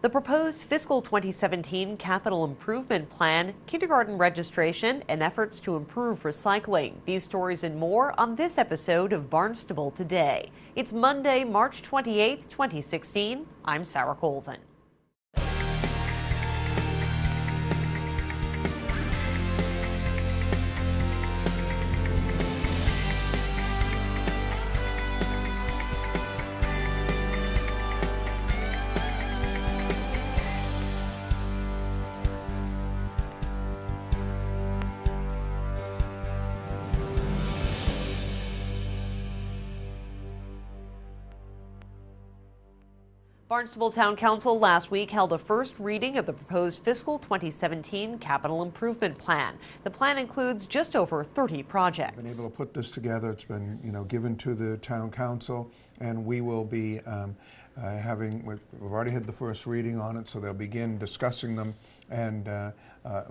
The proposed fiscal 2017 capital improvement plan, kindergarten registration, and efforts to improve recycling. These stories and more on this episode of Barnstable Today. It's Monday, March 28, 2016. I'm Sarah Colvin. Barnstable Town Council last week held a first reading of the proposed fiscal 2017 capital improvement plan. The plan includes just over 30 projects. Been able to put this together. It's been, given to the Town Council, and we will be we've already had the first reading on it, so they'll begin discussing them and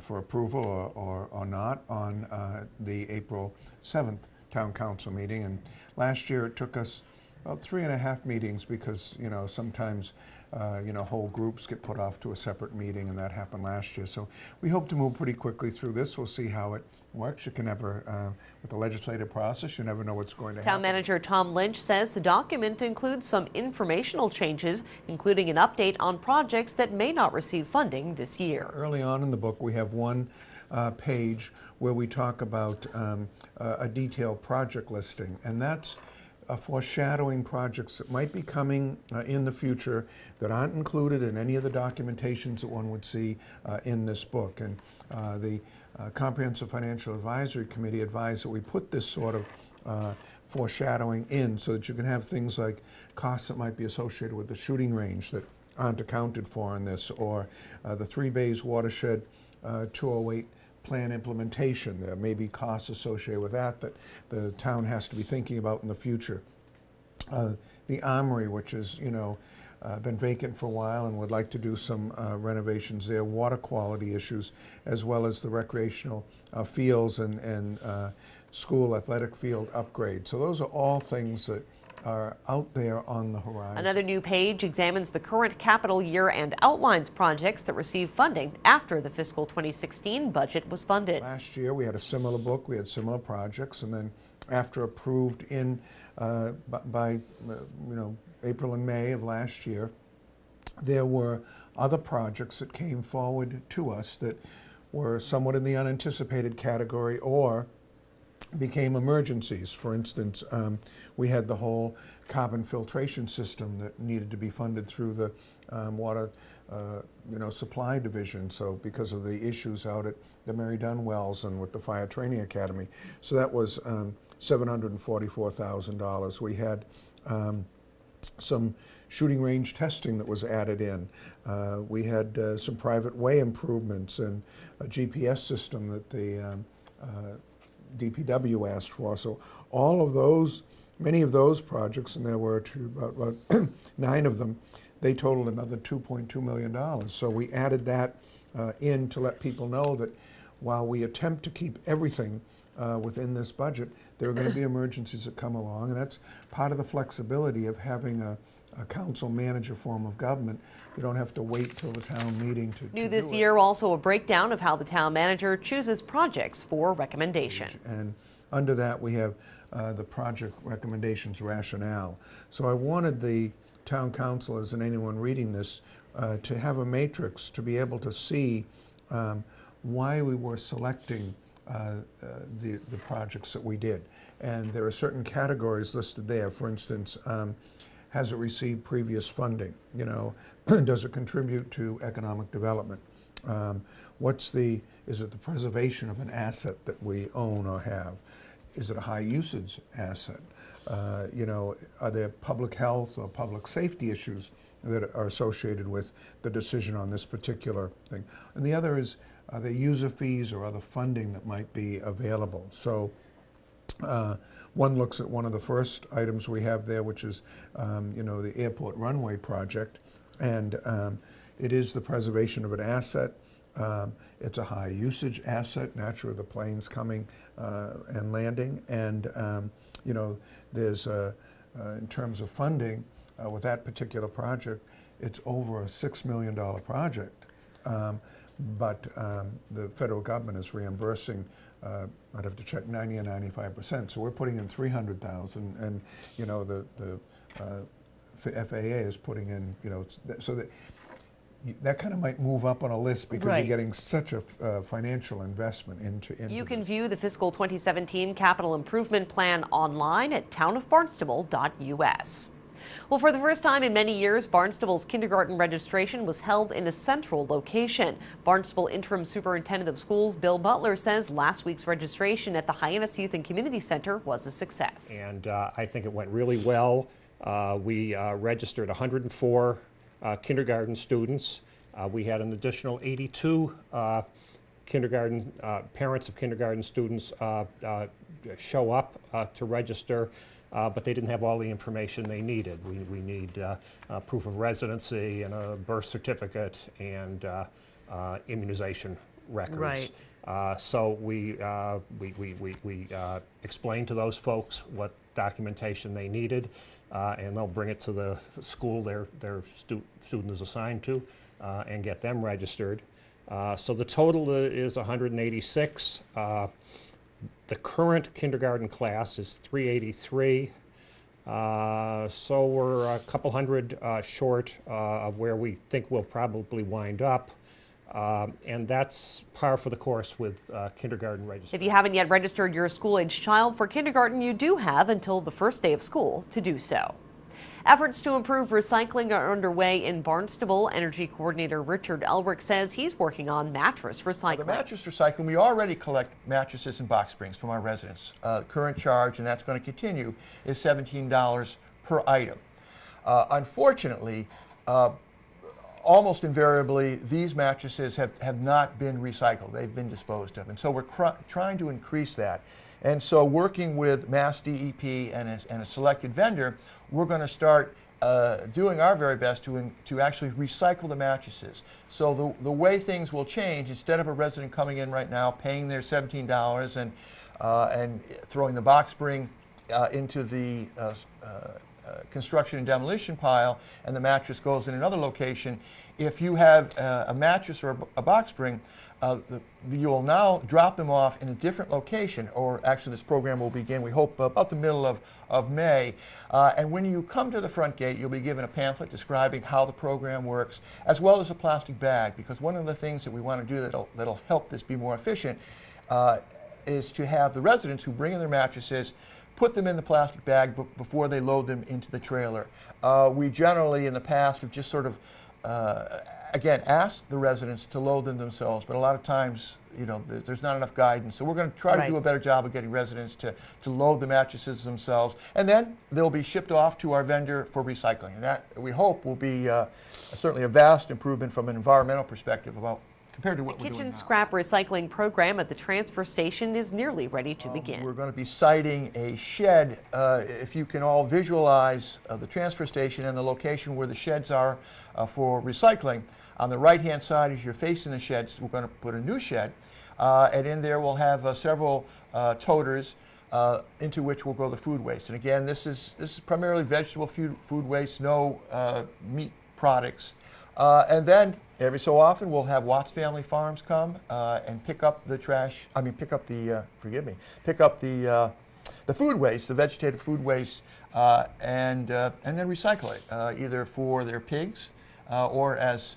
for approval or not on the April 7th Town Council meeting. And last year it took us about 3.5 meetings because, sometimes, whole groups get put off to a separate meeting, and that happened last year. So we hope to move pretty quickly through this. We'll see how it works. You can never, with the legislative process, you never know what's going to happen. Town Manager Tom Lynch says the document includes some informational changes, including an update on projects that may not receive funding this year. Early on in the book, we have one page where we talk about a detailed project listing, and that's foreshadowing projects that might be coming in the future that aren't included in any of the documentations that one would see in this book. And the Comprehensive Financial Advisory Committee advised that we put this sort of foreshadowing in so that you can have things like costs that might be associated with the shooting range that aren't accounted for in this, or the Three Bays Watershed 208 plan implementation. There may be costs associated with that the town has to be thinking about in the future. The Armory, which has been vacant for a while and would like to do some renovations there, water quality issues, as well as the recreational fields and school athletic field upgrade. So those are all things that are out there on the horizon. Another new page examines the current capital year and outlines projects that received funding after the fiscal 2016 budget was funded. Last year we had a similar book, we had similar projects, and then after approved in by April and May of last year, there were other projects that came forward to us that were somewhat in the unanticipated category or became emergencies. For instance, we had the whole carbon filtration system that needed to be funded through the water supply division, so because of the issues out at the Mary Dunn Wells and with the Fire Training Academy. So that was $744,000. We had some shooting range testing that was added in. We had some private way improvements and a GPS system that the DPW asked for. So all of those, many of those projects, and there were about 9 of them, they totaled another $2.2 million. So we added that in to let people know that while we attempt to keep everything within this budget, there are going to be emergencies that come along, and that's part of the flexibility of having a council manager form of government. You don't have to wait till the town meeting to New this year, also a breakdown of how the town manager chooses projects for recommendation. And under that we have the project recommendations rationale. So I wanted the town councilors and anyone reading this to have a matrix to be able to see why we were selecting the projects that we did. And there are certain categories listed there. For instance, has it received previous funding? Does it contribute to economic development? Is it the preservation of an asset that we own or have? Is it a high usage asset? Are there public health or public safety issues that are associated with the decision on this particular thing? And the other is, are there user fees or other funding that might be available? So one looks at one of the first items we have there, which is the airport runway project, and it is the preservation of an asset. It's a high usage asset, naturally the planes coming and landing, and there's in terms of funding with that particular project, it's over a $6 million project. But the federal government is reimbursing, I'd have to check, 90 or 95%. So we're putting in $300,000, and the FAA is putting in, so that kind of might move up on a list because right. you're getting such a financial investment into You can this. view the fiscal 2017 capital improvement plan online at townofbarnstable.us. Well, for the first time in many years, Barnstable's kindergarten registration was held in a central location. Barnstable Interim Superintendent of Schools Bill Butler says last week's registration at the Hyannis Youth and Community Center was a success. And I think it went really well. We registered 104 kindergarten students. We had an additional 82 kindergarten parents of kindergarten students show up to register. But they didn't have all the information they needed. We need proof of residency and a birth certificate and immunization records. Right. So we explained to those folks what documentation they needed, and they'll bring it to the school their student is assigned to and get them registered. So the total is 186. The current kindergarten class is 383, so we're a couple hundred short of where we think we'll probably wind up, and that's par for the course with kindergarten registration. If you haven't yet registered your school-aged child for kindergarten, you do have until the first day of school to do so. Efforts to improve recycling are underway in Barnstable. Energy Coordinator Richard Elrick says he's working on mattress recycling. The mattress recycling, we already collect mattresses and box springs from our residents. Current charge, and that's going to continue, is $17 per item. Unfortunately, almost invariably, these mattresses have not been recycled. They've been disposed of. And so we're trying to increase that. And so working with Mass DEP and a selected vendor, we're going to start doing our very best to actually recycle the mattresses. So the way things will change, instead of a resident coming in right now paying their $17 and throwing the box spring into the construction and demolition pile, and the mattress goes in another location, if you have a mattress or a box spring, you will now drop them off in a different location, or actually this program will begin, we hope, about the middle of May. And when you come to the front gate, you'll be given a pamphlet describing how the program works, as well as a plastic bag, because one of the things that we want to do that'll help this be more efficient is to have the residents who bring in their mattresses put them in the plastic bag before they load them into the trailer. We generally, in the past, have just sort of again, ask the residents to load them themselves, but a lot of times, there's not enough guidance. So we're going to try to do a better job of getting residents to load the mattresses themselves, and then they'll be shipped off to our vendor for recycling. And that, we hope, will be certainly a vast improvement from an environmental perspective compared to what we're doing now. The kitchen scrap recycling program at the transfer station is nearly ready to begin. We're going to be siting a shed. If you can all visualize the transfer station and the location where the sheds are for recycling, on the right-hand side as you're facing the sheds, we're going to put a new shed, and in there we'll have several toters into which we'll go the food waste. And again, this is primarily vegetable food waste, no meat products. And then every so often we'll have Watts Family Farms come and pick up the trash. Pick up the food waste, the vegetative food waste, and then recycle it either for their pigs or as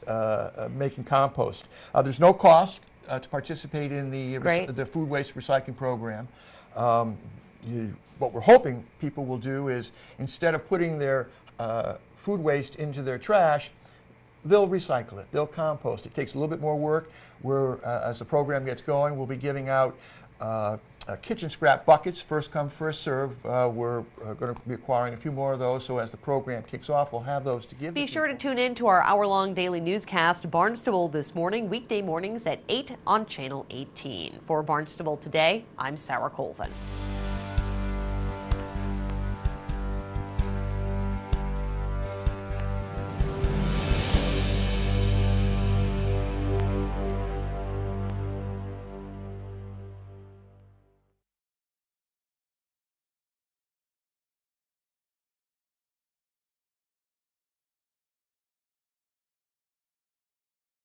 making compost. There's no cost to participate in the food waste recycling program. What we're hoping people will do is, instead of putting their food waste into their trash, they'll recycle it, they'll compost it. It takes a little bit more work. As the program gets going, we'll be giving out kitchen scrap buckets, first come, first serve. We're going to be acquiring a few more of those, so as the program kicks off, we'll have those to give. Be sure to tune in to our hour-long daily newscast, Barnstable This Morning, weekday mornings at 8 on Channel 18. For Barnstable Today, I'm Sarah Colvin.